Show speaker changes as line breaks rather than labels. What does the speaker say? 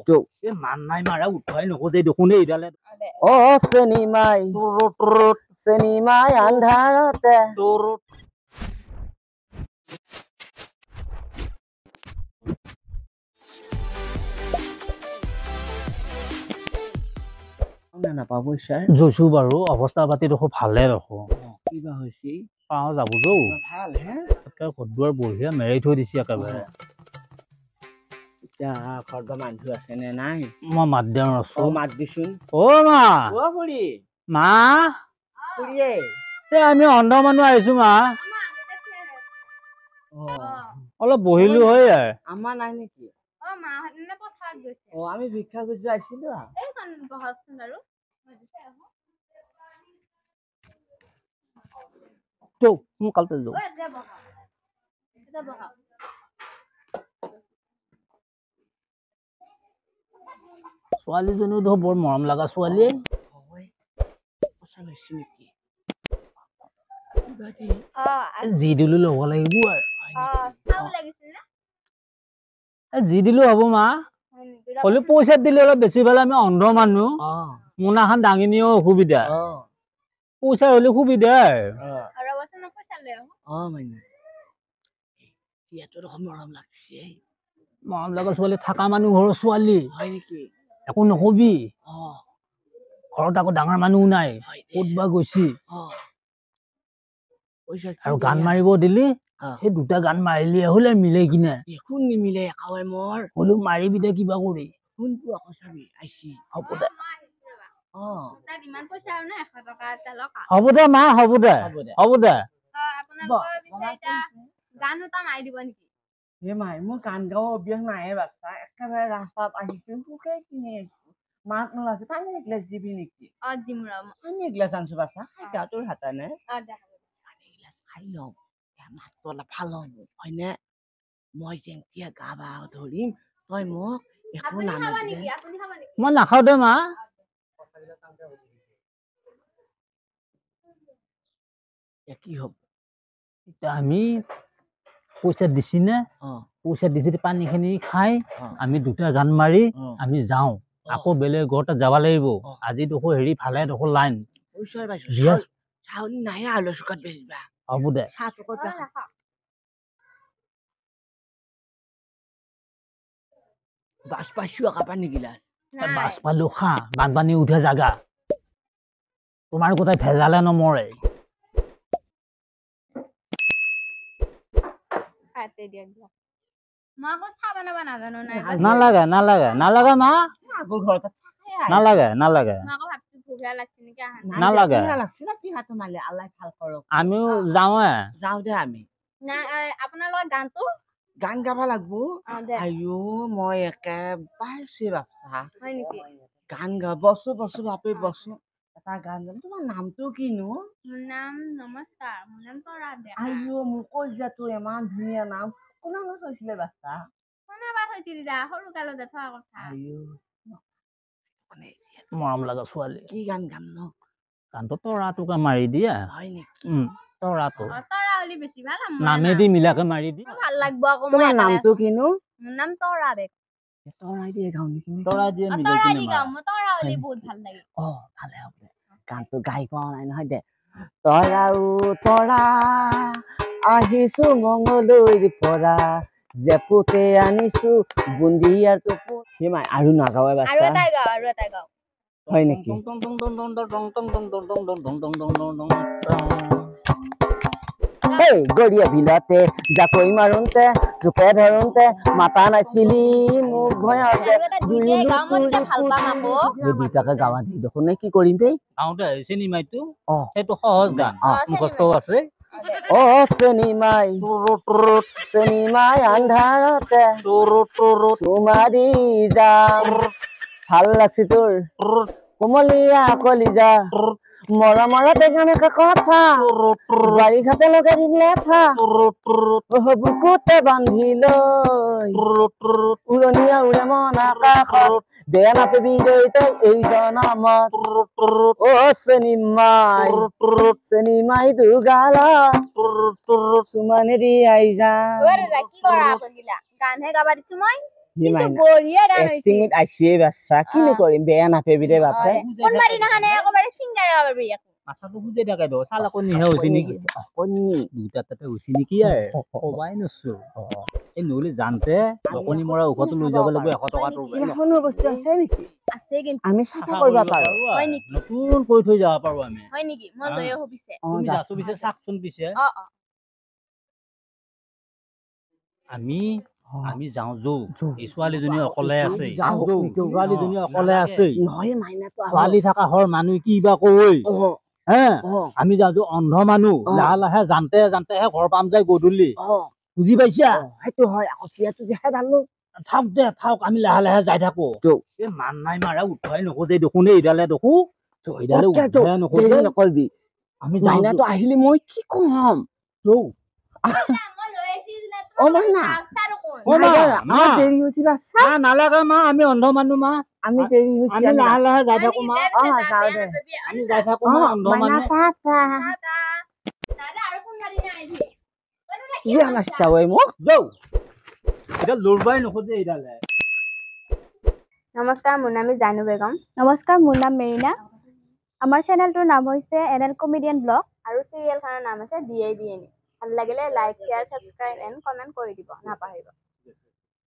এ মান নাই মাৰা উঠাই নখোজে দেখোন এইডালে
অ চেনিমাই চেনিমাই আন্ধাৰতে নাপাব ছাৰ
জৈছো বাৰু অৱস্থা পাতি দেখো ভালে দেখো
কিবা হৈছে
পাওঁ যাব যৌ
ভাল হে
ঘৰ বঢ়িয়া মেৰাই থৈ দিছে একেবাৰে
এতিয়া ঘৰত মানুহ আছে নে নাই
মই মাত দিওঁ আছো
মাত দিছোন
অ মা
অ খুৰী
মা
খুৰীয়ে
আমি অন্ধ মানুহ আহিছো মা অলপ বহিলো হয়
আমাৰ নাই নেকি আমি ভিক্ষা খুজি আহিছিলো
সোনকালতে যাওঁ ছোৱালীজনীও দেখো বৰ মৰম লগা ছোৱালী যি দিলো ল'ব লাগিব যি দিলো হ'ব মা হলেও পইচা দিলে অলপ বেছি ভাল আমি অন্ধ মানুহ মোনাখন দাঙি নিও অসুবিধা পইচা হলে সুবিধা মৰম লগা ছোৱালী থাকা মানুহ ঘৰৰ ছোৱালী একো নকবি ঘৰত আকৌ ডাঙৰ মানুহ নাই ক'ত বা গৈছি আৰু গান মাৰিব দিলি সেই দুটা গান মাৰিলি হলে মিলে কিনে
দেখোন নিমিলে একাৱে মোৰ
হলেও মাৰিবি দে কিবা কৰি
কোনটো আকৌ চাবি আইছি
হ'ব দে
হ'ব দে
মা হ'ব দে হ'ব দে
মোৰ গান গাওঁ অভ্যাস নাই বাচ্চা একেবাৰে ৰাস্তাত আহিছো তোকে কিনি আহিছো মাক নলাইছো পানী এগিলাচ দিবি নেকি পানী এগিলাচ আনছো বাচ্চা খাই তোৰ হাতা নে পানী এগিলাচ খাই লওঁ মাতটো অলপ ভাল হ'ব হয়নে মই যেনকে গাবা ধৰিম তই মোক একো নামাতিবি
মই নাখাওঁ দে মা
কি হ'ব
এতিয়া আমি পইচা দিছি নে পইচা দিছি পানী খিনি খাই আমি দুটা গান মাৰি আমি যাওঁ আকৌ বেলেগ ঘৰতে যাব লাগিব আজি দেখো হেৰি ভালে দেখো লাইন
নাহে আলু চুকাত বেচিবা
হ'ব দে
বাছ পাইছো আকৌ পানী গিলাচ
বাছ পালো খা বানপানী উঠে জাগা তোমাৰ গোটাই ভেজালে নমৰে নালাগে নালাগে নালাগে মা নালাগে নালাগে নালাগে আমিও যাওঁৱে
যাওঁ দে আমি
আপোনালোকৰ গানটো
গান গাব লাগবো আইও মই একেবাৰে বাচ্চা গান গা বসো বসো বাপে বসো এটা গান গাম তোমাৰ নামটো কিনো
মোৰ নাম নমস্কাৰ মোৰ নাম তৰা ডেকা
আইও মোৰ কলজাটো ইমান ধুনীয়া নাম কোনে থৈছিলে বাচ্চা
কোনে বা থৈছিল দা সৰু কালতে থোৱা কথা
আইও
মৰম লগা ছোৱালী
কি গান গাম ন
গানটো তৰাটোকে মাৰি দিয়া
হয় নেকি
তৰাটো
তৰা হলি বেছি ভাল
নামেদি মিলাকে মাৰি দি
ভাল লাগব আকৌ
তোমাৰ নামটো কিনো
মোৰ নাম তৰা ডেকা
তৰাই দিয়ে গাওঁ নেকি
তৰাই দিয়ে
তৰা দি গাওঁ মই তৰা হলি বহুত ভাল লাগে
ভালে হ'ব গানটো গাই পোৱা নাই নহয় দে তৰাও তৰা আহিছো মংগলৈৰ পৰা জেপুতে আনিছো বুন্দিয়াৰ টোপো হিমাই আৰু নাগাওৱে বাচ্চা
আৰু এটা গাওঁ
হয় নেকি এই গড়িয়া বিলতে জাকৈ মাৰোতে জোকে ধৰোতে মাতা নাছিলি মোক ভয়তে দুটাকে গাৱা দি দেখোন কি কৰিম দেই
গাওঁতে চিনেমাটো সেইটো সহজ গান মুখস্থ আছে
চেনিমাই চেনিমাই আন্ধাৰতে চুমাৰি যাম ভাল লাগছি তোৰ কোমলীয়া কলিজা মৰমৰ টেঙা কথা বাৰিষাতে লগাই দিম লেঠা বুকুতে বান্ধি লৈ উৰণীয়া উৰে মন আকাশত বেয়া নাপাবি দেই তই এই জনমত চেনিমাই দুগালত চুমানেদি আই যা
গানহে গাবা দিছো মই
হি মাইনা
বঢ়িয়া গান হৈছে
এক্টিংত আইছে বাচ্চা কিনো কৰিম বেয়া নাপাবি দে বাপে
কোনবা দিনাখানে একেবাৰে ছিংগাৰ হ'ব পাৰি
মাথাটো বুজে থাকে দো চাল কনিহে হৈছে নেকি
অকনি
দুটা তাতে হৈছে নেকি কবাই নছো এই নহলে জানতে অকনি মৰা ঔষধটো লৈ যাব লাগিব 100 টকাটো
ইমানৰ বস্তু আছে নেকি
আছে কিন্তু
আমি চাফা কৰিব পাৰো
হয় নেকি
নতুন কৰি থৈ যাব পাৰো আমি
হয় নেকি মই লৈ আহো পিছে
তুমি যাছো পিছে চাকচোন পিছে আমি যাওঁ যৌ এই ছোৱালীজনী অকলে আছে ছোৱালীজনী অকলে আছে
নহয় মাইনাটো
ছোৱালী থকা হৰ মানুহ কি বা কয় হে আমি যাওঁ অন্ধ মানুহ লাহে লাহে জানতে জানতেহে ঘৰ পাম যায় গধূলি বুজি পাইছা
সেইটো হয় চিয়াটো যে হেদালো
থাক দে থাক আমি লাহে লাহে যাই থাকো এই মান নাই মাৰা উঠাই নখোজে দেখোন এইডালে দেখো এইডালে উঠাই নখোজে
নকৰবি
আমি
মাইনাটো আহিলে মই কি কম
যৌ
দেৰি হৈছে বাচ্চা
নালাগে মা আমি অন্ধ মানুহ মা
আমি দেৰি হৈছে
আমি লাহে লাহে যাই থাকো মা
যাওঁ দে
আমি যাই থাকো মা অন্ধ
মাইনা
মানুহ
টাটা কি সমস্যা হয় মোক
যৌ এটা লৰবাই নখোজে এইডালে
নমস্কাৰ মোৰ নাম জানু বেগম নমস্কাৰ মোৰ নাম মেৰিনা আমাৰ চেনেলটোৰ নাম হৈছে এনএল কমেডিয়ান ব্লগ আৰু চিৰিয়েলখনৰ নাম আছে বিএবিএনি ভাল লাগিলে like share subscribe and comment কৰি দিব নাপাহৰিব